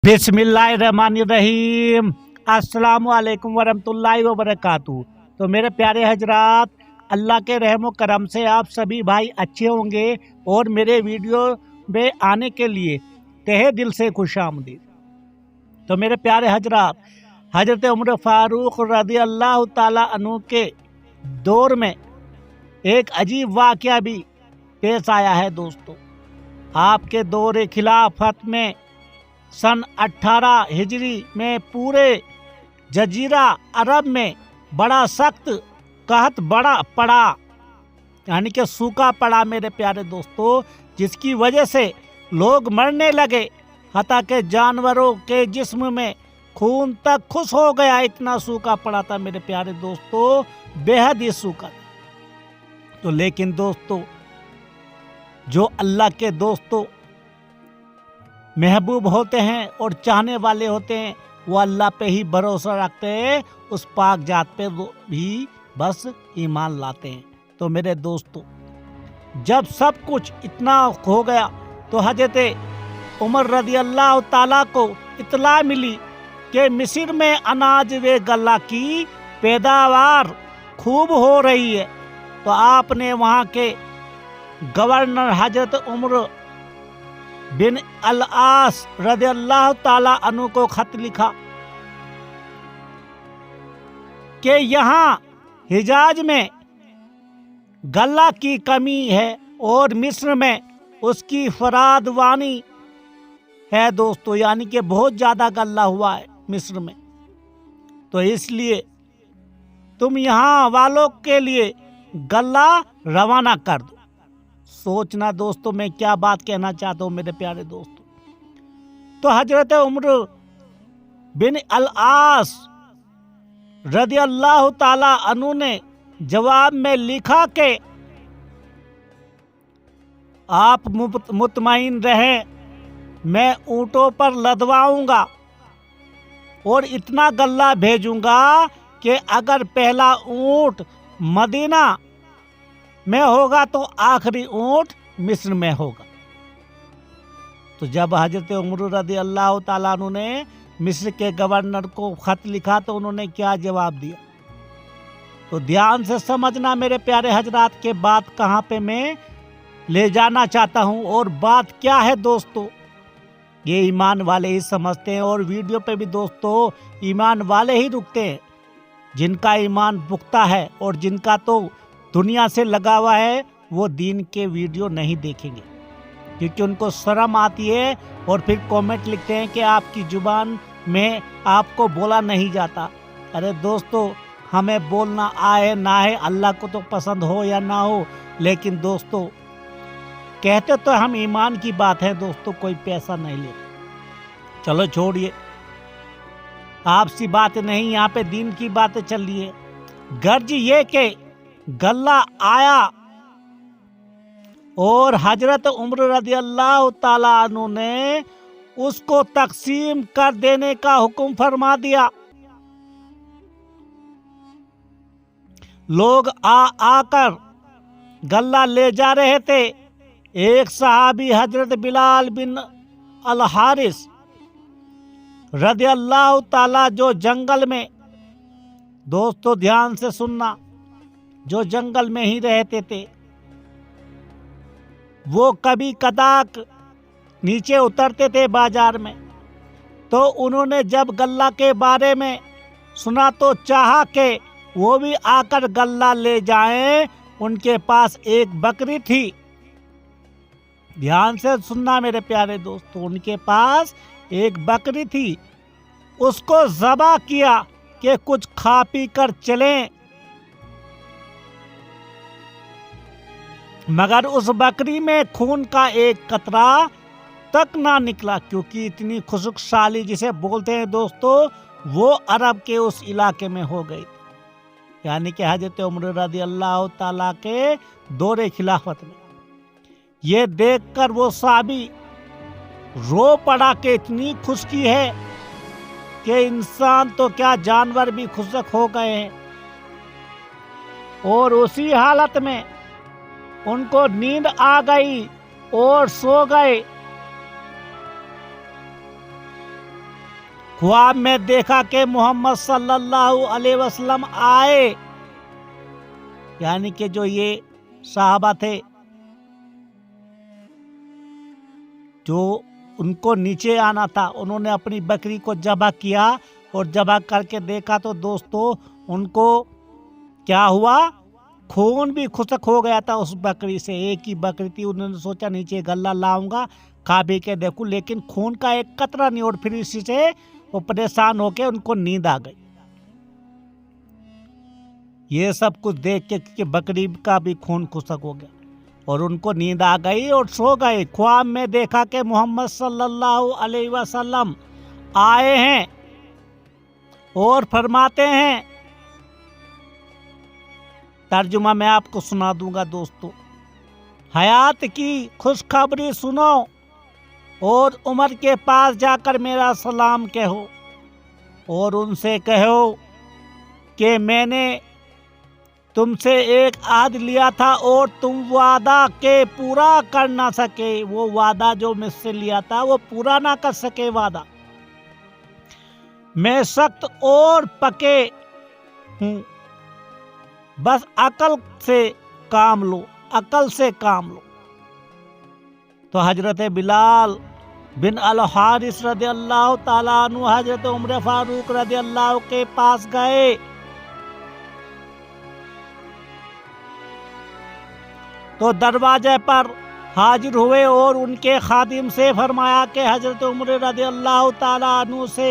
बिस्मिल्लाहिर्रहमानिर्रहीम। अस्सलाम वालेकुम वरहमतुल्लाहि वबरकातुहू। तो मेरे प्यारे हजरात, अल्लाह के रहमो करम से आप सभी भाई अच्छे होंगे और मेरे वीडियो में आने के लिए तहे दिल से खुशामदीद। तो मेरे प्यारे हजरात, हजरत उमर फारूक रज़ी अल्लाह ताला अन्हु के दौर में एक अजीब वाक़या भी पेश आया है। दोस्तों, आपके दौर खिलाफत में सन 18 हिजरी में पूरे जजीरा अरब में बड़ा सख्त कहत बड़ा पड़ा, यानी कि सूखा पड़ा मेरे प्यारे दोस्तों, जिसकी वजह से लोग मरने लगे। हत्ता के जानवरों के जिस्म में खून तक खुश हो गया, इतना सूखा पड़ा था मेरे प्यारे दोस्तों, बेहद ही सूखा। तो लेकिन दोस्तों, जो अल्लाह के दोस्तों महबूब होते हैं और चाहने वाले होते हैं, वो अल्लाह पे ही भरोसा रखते हैं, उस पाक जात पे भी बस ईमान लाते हैं। तो मेरे दोस्तों, जब सब कुछ इतना हो गया तो हजरत उमर रज़ी अल्लाह ताला को इत्तला मिली कि मिस्र में अनाज व गल्ला की पैदावार खूब हो रही है। तो आपने वहाँ के गवर्नर हजरत उमर बिन अल-आस रज़ी अल्लाह ताला अन्हु को खत लिखा कि यहाँ हिजाज में गल्ला की कमी है और मिस्र में उसकी फरादवानी है। दोस्तों, यानी कि बहुत ज़्यादा गल्ला हुआ है मिस्र में, तो इसलिए तुम यहाँ वालों के लिए गल्ला रवाना कर दो। सोचना दोस्तों, मैं क्या बात कहना चाहता हूँ मेरे प्यारे दोस्तों। तो हजरत उमर बिन अल-आस रज़ी अल्लाह ताला अन्हु ने जवाब में लिखा कि आप मुतमईन रहें, मैं ऊँटों पर लदवाऊंगा और इतना गल्ला भेजूंगा कि अगर पहला ऊँट मदीना में होगा तो आखिरी ऊँट मिस्र में होगा। तो जब हजरत उमर रज़ी अल्लाह ताला अन्हु ने मिस्र के गवर्नर को खत लिखा तो उन्होंने क्या जवाब दिया, तो ध्यान से समझना मेरे प्यारे हजरात के बात कहाँ पे मैं ले जाना चाहता हूँ और बात क्या है। दोस्तों, ये ईमान वाले ही समझते हैं और वीडियो पे भी दोस्तों ईमान वाले ही रुकते हैं, जिनका ईमान पुख्ता है और जिनका तो दुनिया से लगा हुआ है, वो दीन के वीडियो नहीं देखेंगे, क्योंकि उनको शर्म आती है और फिर कमेंट लिखते हैं कि आपकी जुबान में आपको बोला नहीं जाता। अरे दोस्तों, हमें बोलना आए ना है, अल्लाह को तो पसंद हो या ना हो, लेकिन दोस्तों कहते तो हम ईमान की बात है दोस्तों, कोई पैसा नहीं लेते। चलो छोड़िए, आपसी बात नहीं, यहाँ पे दीन की बातें चल रही है। गर्ज ये कि गल्ला आया और हजरत उमर रज़ी अल्लाह ताला अन्हु ने उसको तकसीम कर देने का हुक्म फरमा दिया। लोग आकर गल्ला ले जा रहे थे। एक सहाबी हजरत बिलाल बिन अल हारिस रज़ी अल्लाह ताला, जो जंगल में, दोस्तों ध्यान से सुनना, जो जंगल में ही रहते थे, वो कभी कदाक नीचे उतरते थे बाजार में। तो उन्होंने जब गल्ला के बारे में सुना तो चाहा कि वो भी आकर गल्ला ले जाएं। उनके पास एक बकरी थी, ध्यान से सुनना मेरे प्यारे दोस्तों, उनके पास एक बकरी थी। उसको ज़बा किया कि कुछ खा पी कर चलें, मगर उस बकरी में खून का एक कतरा तक ना निकला, क्योंकि इतनी खुशकसाली जिसे बोलते हैं दोस्तों, वो अरब के उस इलाके में हो गई। यानी कि हजरत उमर रज़ी अल्लाह ताला के दौरे खिलाफत में ये देखकर वो साहबी रो पड़ा कि इतनी खुशकी है कि इंसान तो क्या जानवर भी खुशक हो गए हैं। और उसी हालत में उनको नींद आ गई और सो गए। ख्वाब में देखा कि मोहम्मद सल्लल्लाहु अलैहि वसल्लम आए, यानी कि जो ये साहबा थे जो उनको नीचे आना था, उन्होंने अपनी बकरी को ज़बह किया और ज़बह करके देखा तो दोस्तों उनको क्या हुआ, खून भी खुशक हो गया था उस बकरी से। एक ही बकरी थी, उन्होंने सोचा नीचे गल्ला लाऊंगा खा भी के देखूं, लेकिन खून का एक कतरा नहीं। और फिर इसी से वो परेशान होके उनको नींद आ गई। ये सब कुछ देख के कि बकरी का भी खून खुशक हो गया और उनको नींद आ गई और सो गए। ख्वाब में देखा कि मोहम्मद सल्लल्लाहु अलैहि वसल्लम आए हैं और फरमाते हैं, तर्जुमा मैं आपको सुना दूंगा दोस्तों, हयात की खुशखबरी सुनो और उमर के पास जाकर मेरा सलाम कहो और उनसे कहो कि मैंने तुमसे एक आद लिया था और तुम वादा के पूरा कर ना सके। वो वादा जो मुझसे लिया था वो पूरा ना कर सके वादा। मैं सख्त और पके हूँ, बस अकल से काम लो, अकल से काम लो। तो हजरत बिलाल बिन अल हारिस रज़ी अल्लाह ताला अन्हु हजरत उमर फारूक रज़ी अल्लाह के पास गए। तो दरवाजे पर हाजिर हुए और उनके खादिम से फरमाया कि हजरत उमर रज़ी अल्लाह ताला अन्हु से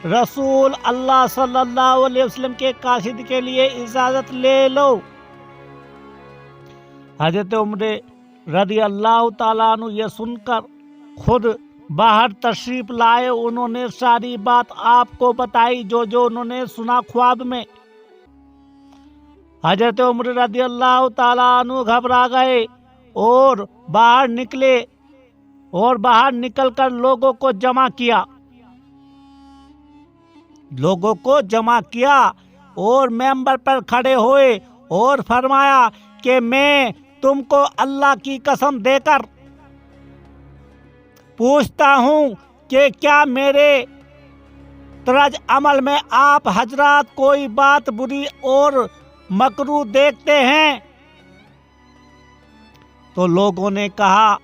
रसूल अल्लाह सल्लल्लाहु अलैहि वसल्लम के कासिद के लिए इजाजत ले लो। हजरत उमर रज़ी अल्लाह ताला अन्हु ये सुनकर खुद बाहर तशरीफ लाए। उन्होंने सारी बात आपको बताई जो जो उन्होंने सुना ख्वाब में। हजरत उमर रज़ी अल्लाह ताला अन्हु घबरा गए और बाहर निकले और बाहर निकलकर लोगों को जमा किया, लोगों को जमा किया और मेंबर पर खड़े हुए और फरमाया कि मैं तुमको अल्लाह की कसम देकर पूछता हूँ कि क्या मेरे तर्ज अमल में आप हजरात कोई बात बुरी और मकरूह देखते हैं? तो लोगों ने कहा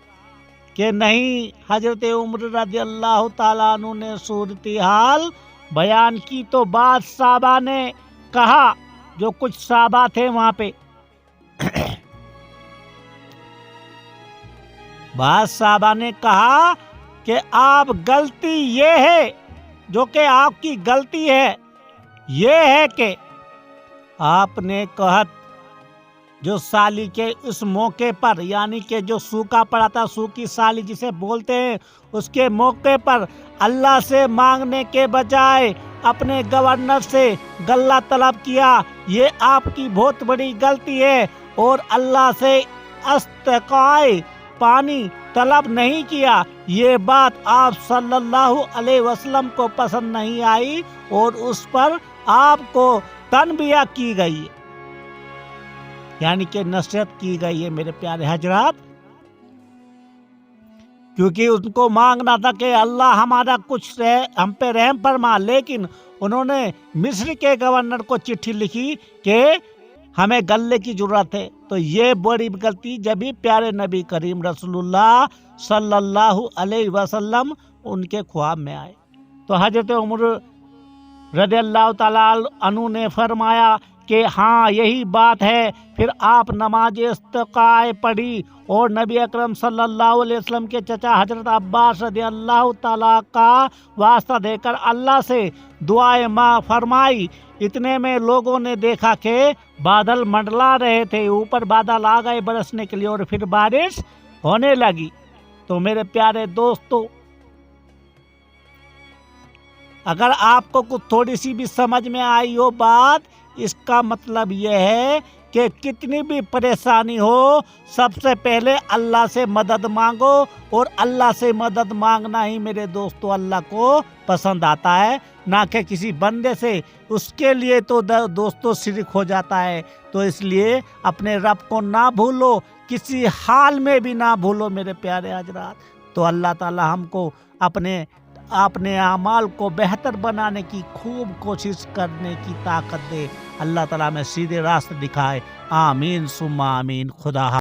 कि नहीं। हजरत उमर रज़ी अल्लाह ताला अन्हु ने सूरत हाल बयान की तो बाद साहबा ने कहा, जो कुछ साहबा थे वहां पे बाद साहबा ने कहा कि आप गलती ये है, जो कि आपकी गलती है ये है कि आपने कहत जो साली के इस मौके पर, यानी कि जो सूखा पड़ा था, सूखी साली जिसे बोलते हैं, उसके मौके पर अल्लाह से मांगने के बजाय अपने गवर्नर से गल्ला तलब किया। ये आपकी बहुत बड़ी गलती है और अल्लाह से अस्तिकाए पानी तलब नहीं किया। ये बात आप सल्लल्लाहु अलैहि वसल्लम को पसंद नहीं आई और उस पर आपको तनबिया की गई है, यानी कि नसीहत की गई है मेरे प्यारे हजरात। क्योंकि उनको मांगना था कि अल्लाह हमारा कुछ हम पे रहम फरमा, लेकिन उन्होंने मिस्र के गवर्नर को चिट्ठी लिखी कि हमें गल्ले की जरूरत है। तो ये बड़ी गलती जब भी प्यारे नबी करीम रसूलुल्लाह सल्लल्लाहु अलैहि वसल्लम उनके ख्वाब में आए। तो हजरत उमर रज़ी अल्लाह ताला अन्हु ने फरमाया कि हाँ यही बात है। फिर आप नमाज इस्तिकाए पढ़ी और नबी अकरम सल्लल्लाहु अलैहि वसल्लम के चचा हजरत अब्बास रज़ी अल्लाह ताला का वास्ता देकर अल्लाह से दुआए माँ फरमाई। इतने में लोगों ने देखा कि बादल मंडला रहे थे, ऊपर बादल आ गए बरसने के लिए और फिर बारिश होने लगी। तो मेरे प्यारे दोस्तों, अगर आपको कुछ थोड़ी सी भी समझ में आई हो बात, इसका मतलब यह है कि कितनी भी परेशानी हो, सबसे पहले अल्लाह से मदद मांगो। और अल्लाह से मदद मांगना ही मेरे दोस्तों अल्लाह को पसंद आता है, ना कि किसी बंदे से। उसके लिए तो दोस्तों शिरक हो जाता है। तो इसलिए अपने रब को ना भूलो, किसी हाल में भी ना भूलो मेरे प्यारे हजरात। तो अल्लाह ताला हमको अपने اپنے اعمال کو بہتر بنانے کی خوب کوشش کرنے کی طاقت دے. اللہ تعالیٰ میں سیدھے راستے دکھائے. آمین ثم آمین. خدا